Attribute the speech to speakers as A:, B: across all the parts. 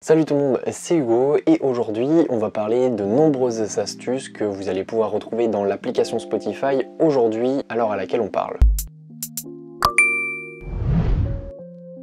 A: Salut tout le monde, c'est Hugo et aujourd'hui on va parler de nombreuses astuces que vous allez pouvoir retrouver dans l'application Spotify aujourd'hui à l'heure à laquelle on parle.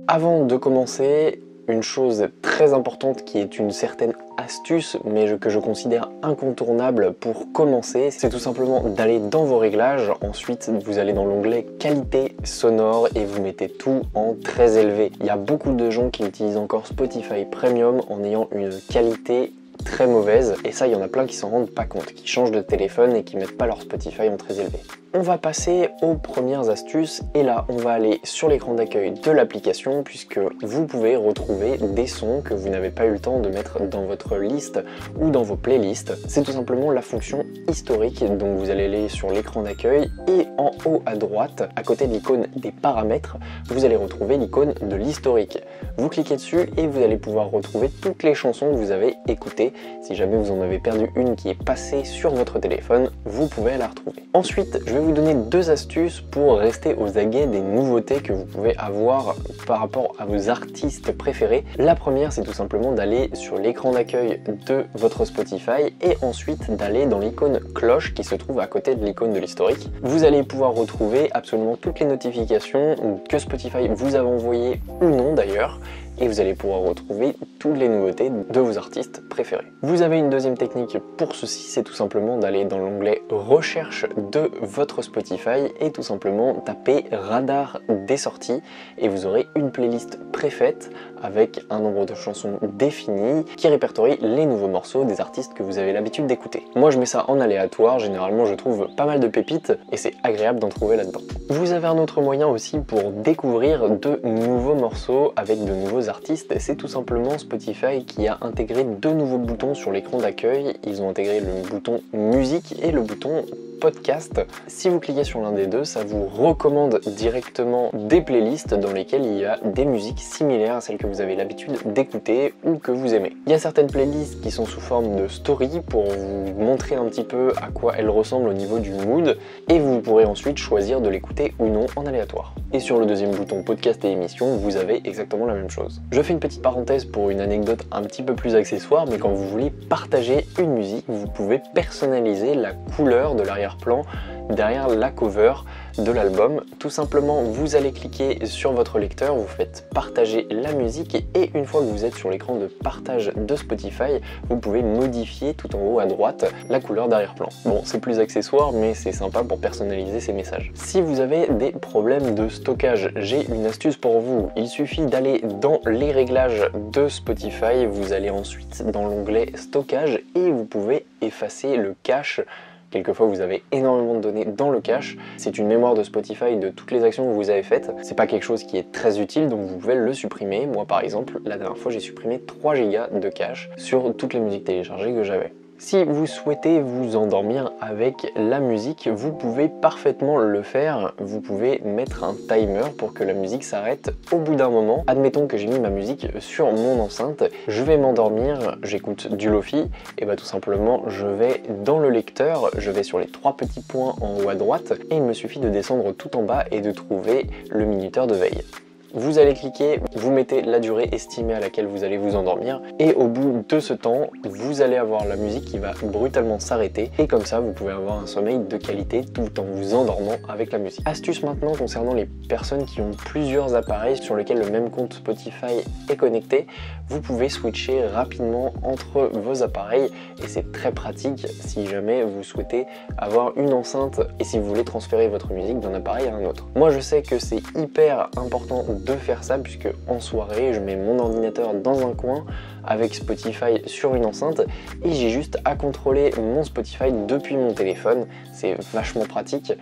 A: Avant de commencer, une chose très importante qui est une certaine astuce mais que je considère incontournable pour commencer, c'est tout simplement d'aller dans vos réglages. Ensuite vous allez dans l'onglet qualité sonore et vous mettez tout en très élevé. Il y a beaucoup de gens qui utilisent encore Spotify Premium en ayant une qualité très mauvaise et ça il y en a plein qui s'en rendent pas compte, qui changent de téléphone et qui mettent pas leur Spotify en très élevé. On va passer aux premières astuces et là on va aller sur l'écran d'accueil de l'application puisque vous pouvez retrouver des sons que vous n'avez pas eu le temps de mettre dans votre liste ou dans vos playlists. C'est tout simplement la fonction historique, donc vous allez aller sur l'écran d'accueil et en haut à droite, à côté de l'icône des paramètres, vous allez retrouver l'icône de l'historique. Vous cliquez dessus et vous allez pouvoir retrouver toutes les chansons que vous avez écoutées. Si jamais vous en avez perdu une qui est passée sur votre téléphone, vous pouvez la retrouver. Ensuite, je vais vous donner deux astuces pour rester aux aguets des nouveautés que vous pouvez avoir par rapport à vos artistes préférés. La première, c'est tout simplement d'aller sur l'écran d'accueil de votre Spotify et ensuite d'aller dans l'icône cloche qui se trouve à côté de l'icône de l'historique. Vous allez pouvoir retrouver absolument toutes les notifications que Spotify vous a envoyées ou non d'ailleurs. Et vous allez pouvoir retrouver toutes les nouveautés de vos artistes préférés. Vous avez une deuxième technique pour ceci, c'est tout simplement d'aller dans l'onglet recherche de votre Spotify et tout simplement taper radar des sorties et vous aurez une playlist préfaite avec un nombre de chansons défini qui répertorie les nouveaux morceaux des artistes que vous avez l'habitude d'écouter. Moi je mets ça en aléatoire, généralement je trouve pas mal de pépites et c'est agréable d'en trouver là-dedans. Vous avez un autre moyen aussi pour découvrir de nouveaux morceaux avec de nouveaux artistes, c'est tout simplement Spotify qui a intégré deux nouveaux boutons sur l'écran d'accueil. Ils ont intégré le bouton musique et le bouton podcast. Si vous cliquez sur l'un des deux, ça vous recommande directement des playlists dans lesquelles il y a des musiques similaires à celles que vous avez l'habitude d'écouter ou que vous aimez. Il y a certaines playlists qui sont sous forme de story pour vous montrer un petit peu à quoi elles ressemblent au niveau du mood et vous pourrez ensuite choisir de l'écouter ou non en aléatoire. Et sur le deuxième bouton podcast et émissions, vous avez exactement la même chose. Je fais une petite parenthèse pour une anecdote un petit peu plus accessoire, mais quand vous voulez partager une musique, vous pouvez personnaliser la couleur de l'arrière-plan derrière la cover de l'album. Tout simplement, vous allez cliquer sur votre lecteur, vous faites partager la musique et une fois que vous êtes sur l'écran de partage de Spotify, vous pouvez modifier tout en haut à droite la couleur d'arrière-plan. Bon, c'est plus accessoire, mais c'est sympa pour personnaliser ces messages. Si vous avez des problèmes de stockage, j'ai une astuce pour vous. Il suffit d'aller dans les réglages de Spotify, vous allez ensuite dans l'onglet stockage et vous pouvez effacer le cache. Quelquefois vous avez énormément de données dans le cache, c'est une mémoire de Spotify de toutes les actions que vous avez faites, c'est pas quelque chose qui est très utile donc vous pouvez le supprimer. Moi par exemple, la dernière fois j'ai supprimé 3 Go de cache sur toutes les musiques téléchargées que j'avais. Si vous souhaitez vous endormir avec la musique, vous pouvez parfaitement le faire. Vous pouvez mettre un timer pour que la musique s'arrête au bout d'un moment. Admettons que j'ai mis ma musique sur mon enceinte, je vais m'endormir, j'écoute du Lo-Fi, et bah tout simplement je vais dans le lecteur, je vais sur les 3 petits points en haut à droite et il me suffit de descendre tout en bas et de trouver le minuteur de veille. Vous allez cliquer, vous mettez la durée estimée à laquelle vous allez vous endormir et au bout de ce temps, vous allez avoir la musique qui va brutalement s'arrêter et comme ça, vous pouvez avoir un sommeil de qualité tout en vous endormant avec la musique. Astuce maintenant concernant les personnes qui ont plusieurs appareils sur lesquels le même compte Spotify est connecté, vous pouvez switcher rapidement entre vos appareils et c'est très pratique si jamais vous souhaitez avoir une enceinte et si vous voulez transférer votre musique d'un appareil à un autre. Moi, je sais que c'est hyper important de faire ça puisque en soirée je mets mon ordinateur dans un coin avec Spotify sur une enceinte et j'ai juste à contrôler mon Spotify depuis mon téléphone. C'est vachement pratique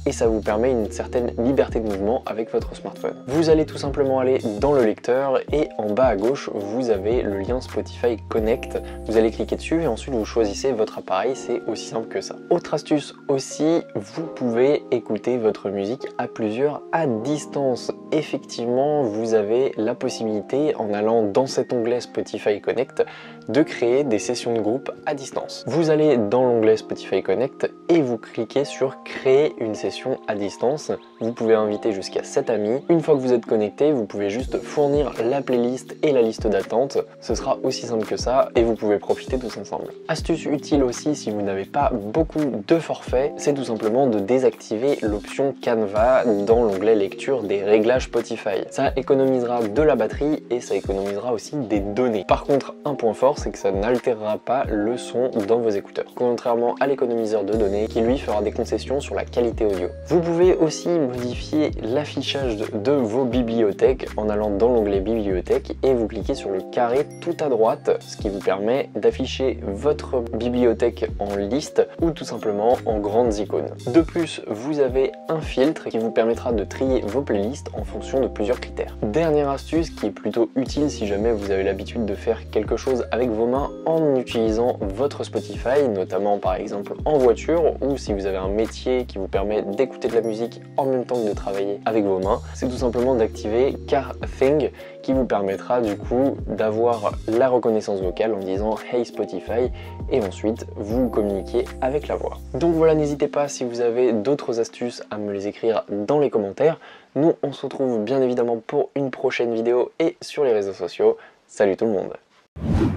A: et ça vous permet une certaine liberté de mouvement avec votre smartphone. Vous allez tout simplement aller dans le lecteur et en bas à gauche vous avez le lien Spotify Connect. Vous allez cliquer dessus et ensuite vous choisissez votre appareil, c'est aussi simple que ça. Autre astuce aussi, vous pouvez écouter votre musique à plusieurs à distance. Effectivement, vous avez la possibilité en allant dans cet onglet Spotify Connect de créer des sessions de groupe à distance. Vous allez dans l'onglet Spotify Connect et vous cliquez sur créer une session communication à distance. Vous pouvez inviter jusqu'à 7 amis. Une fois que vous êtes connecté, vous pouvez juste fournir la playlist et la liste d'attente. Ce sera aussi simple que ça et vous pouvez profiter tous ensemble. Astuce utile aussi si vous n'avez pas beaucoup de forfaits, c'est tout simplement de désactiver l'option Canva dans l'onglet lecture des réglages Spotify. Ça économisera de la batterie et ça économisera aussi des données. Par contre, un point fort, c'est que ça n'altérera pas le son dans vos écouteurs, contrairement à l'économiseur de données qui lui fera des concessions sur la qualité audio. Vous pouvez aussi modifier l'affichage de vos bibliothèques en allant dans l'onglet bibliothèque et vous cliquez sur le carré tout à droite, ce qui vous permet d'afficher votre bibliothèque en liste ou tout simplement en grandes icônes. De plus, vous avez un filtre qui vous permettra de trier vos playlists en fonction de plusieurs critères. Dernière astuce qui est plutôt utile si jamais vous avez l'habitude de faire quelque chose avec vos mains en utilisant votre Spotify, notamment par exemple en voiture ou si vous avez un métier qui vous permet d'écouter de la musique en même temps que de travailler avec vos mains, c'est tout simplement d'activer Car Thing qui vous permettra du coup d'avoir la reconnaissance vocale en disant Hey Spotify et ensuite vous communiquez avec la voix. Donc voilà, n'hésitez pas si vous avez d'autres astuces à me les écrire dans les commentaires. Nous on se retrouve bien évidemment pour une prochaine vidéo et sur les réseaux sociaux. Salut tout le monde!